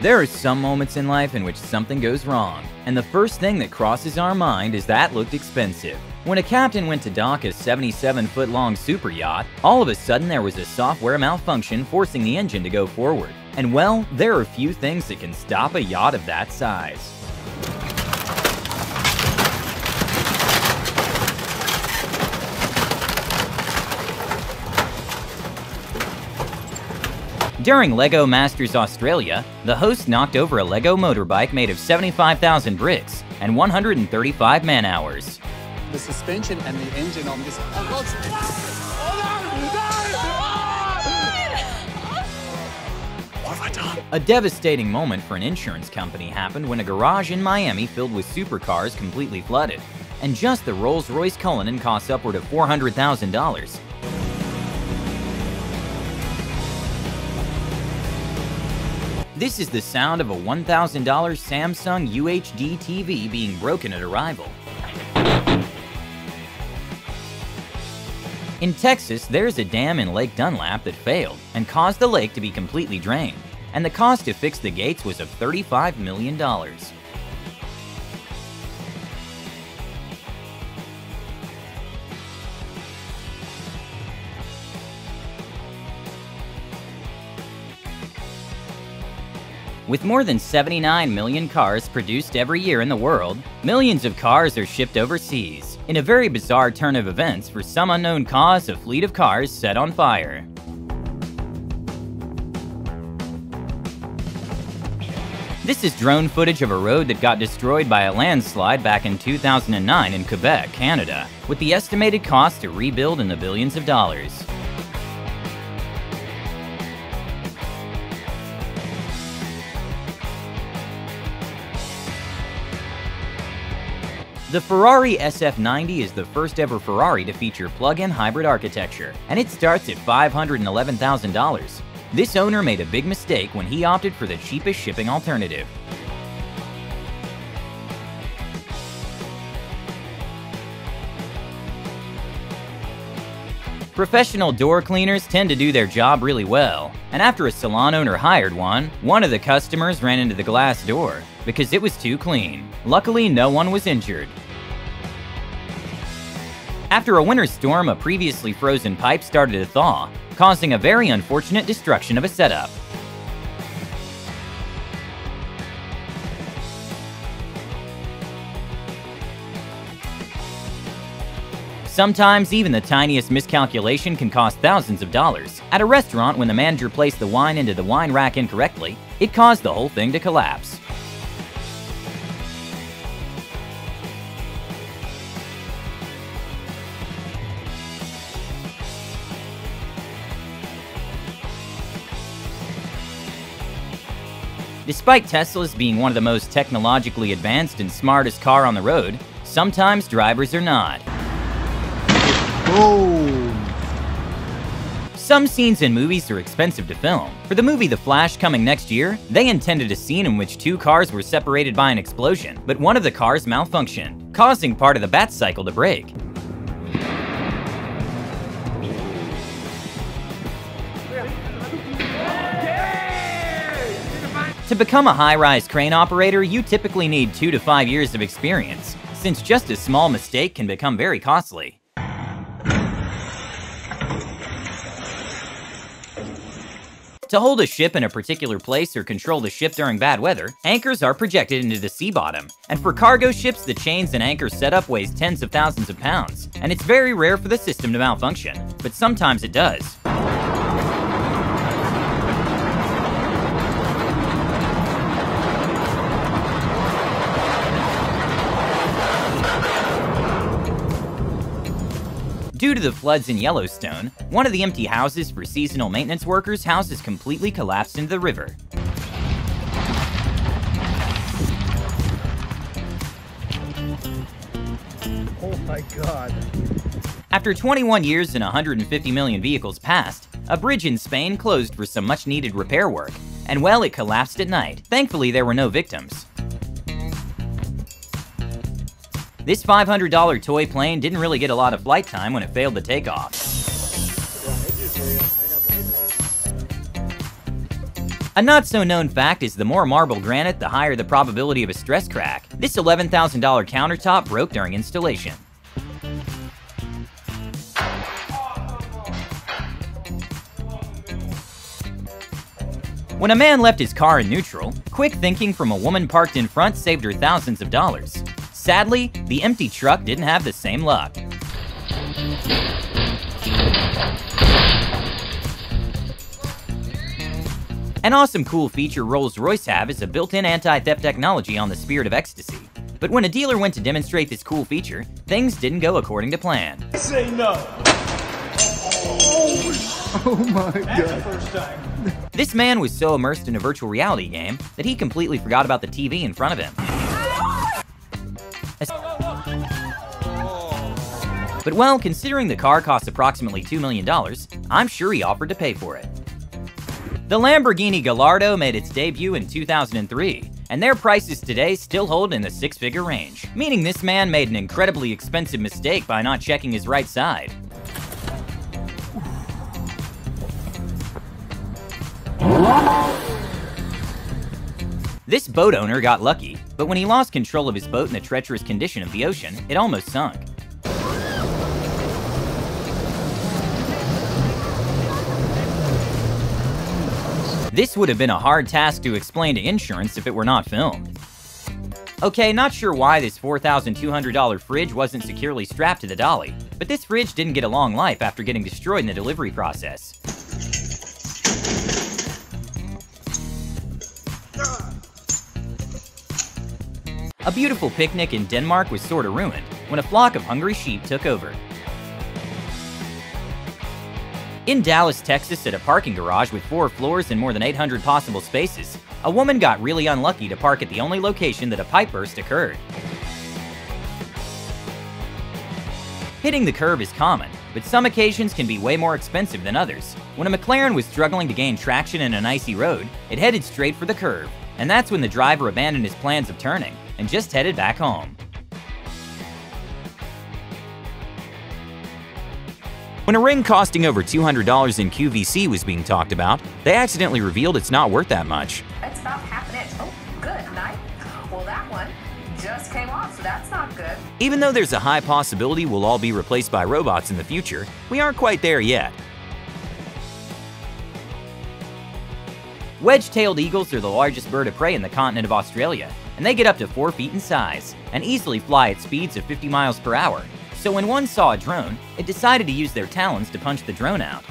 There are some moments in life in which something goes wrong, and the first thing that crosses our mind is that looked expensive. When a captain went to dock a 77-foot-long super yacht, all of a sudden there was a software malfunction forcing the engine to go forward. And well, there are few things that can stop a yacht of that size. During LEGO Masters Australia, the host knocked over a LEGO motorbike made of 75,000 bricks and 135 man-hours. The suspension and the engine on this... What have I done? A devastating moment for an insurance company happened when a garage in Miami filled with supercars completely flooded, and just the Rolls-Royce Cullinan costs upward of $400,000. This is the sound of a $1,000 Samsung UHD TV being broken at arrival. In Texas, there's a dam in Lake Dunlap that failed and caused the lake to be completely drained, and the cost to fix the gates was of $35 million. With more than 79 million cars produced every year in the world, millions of cars are shipped overseas. In a very bizarre turn of events, for some unknown cause, a fleet of cars set on fire. This is drone footage of a road that got destroyed by a landslide back in 2009 in Quebec, Canada, with the estimated cost to rebuild in the billions of dollars. The Ferrari SF90 is the first ever Ferrari to feature plug-in hybrid architecture, and it starts at $511,000. This owner made a big mistake when he opted for the cheapest shipping alternative. Professional door cleaners tend to do their job really well, and after a salon owner hired one of the customers ran into the glass door because it was too clean. Luckily, no one was injured. After a winter storm, a previously frozen pipe started to thaw, causing a very unfortunate destruction of a setup. Sometimes even the tiniest miscalculation can cost thousands of dollars. At a restaurant, when the manager placed the wine into the wine rack incorrectly, it caused the whole thing to collapse. Despite Teslas being one of the most technologically advanced and smartest car on the road, sometimes drivers are not. Boom! Some scenes in movies are expensive to film. For the movie The Flash coming next year, they intended a scene in which two cars were separated by an explosion, but one of the cars malfunctioned, causing part of the bat cycle to break. To become a high-rise crane operator, you typically need 2 to 5 years of experience, since just a small mistake can become very costly. To hold a ship in a particular place or control the ship during bad weather, anchors are projected into the sea bottom. And for cargo ships, the chains and anchor setup weighs tens of thousands of pounds, and it's very rare for the system to malfunction, but sometimes it does. Due to the floods in Yellowstone, one of the empty houses for seasonal maintenance workers' house is completely collapsed into the river. Oh my God. After 21 years and 150 million vehicles passed, a bridge in Spain closed for some much-needed repair work, and well, it collapsed at night. Thankfully, there were no victims. This $500 toy plane didn't really get a lot of flight time when it failed to take off. A not-so-known fact is the more marble granite, the higher the probability of a stress crack. This $11,000 countertop broke during installation. When a man left his car in neutral, quick thinking from a woman parked in front saved her thousands of dollars. Sadly, the empty truck didn't have the same luck. An awesome cool feature Rolls-Royce have is a built-in anti-theft technology on the Spirit of Ecstasy. But when a dealer went to demonstrate this cool feature, things didn't go according to plan. Say no. Oh my God. First time. This man was so immersed in a virtual reality game that he completely forgot about the TV in front of him. But well, considering the car costs approximately $2 million, I'm sure he offered to pay for it. The Lamborghini Gallardo made its debut in 2003, and their prices today still hold in the six-figure range, meaning this man made an incredibly expensive mistake by not checking his right side. This boat owner got lucky, but when he lost control of his boat in the treacherous condition of the ocean, it almost sunk. This would have been a hard task to explain to insurance if it were not filmed. Okay, not sure why this $4,200 fridge wasn't securely strapped to the dolly, but this fridge didn't get a long life after getting destroyed in the delivery process. A beautiful picnic in Denmark was sorta ruined when a flock of hungry sheep took over. In Dallas, Texas, at a parking garage with 4 floors and more than 800 possible spaces, a woman got really unlucky to park at the only location that a pipe burst occurred. Hitting the curb is common, but some occasions can be way more expensive than others. When a McLaren was struggling to gain traction in an icy road, it headed straight for the curb, and that's when the driver abandoned his plans of turning and just headed back home. When a ring costing over $200 in QVC was being talked about, they accidentally revealed it's not worth that much. It's about half an inch. Oh, good night. Well, that one just came off, so that's not good. Even though there's a high possibility we'll all be replaced by robots in the future, we aren't quite there yet. Wedge-tailed eagles are the largest bird of prey in the continent of Australia, and they get up to 4 feet in size and easily fly at speeds of 50 miles per hour. So when one saw a drone, it decided to use their talons to punch the drone out.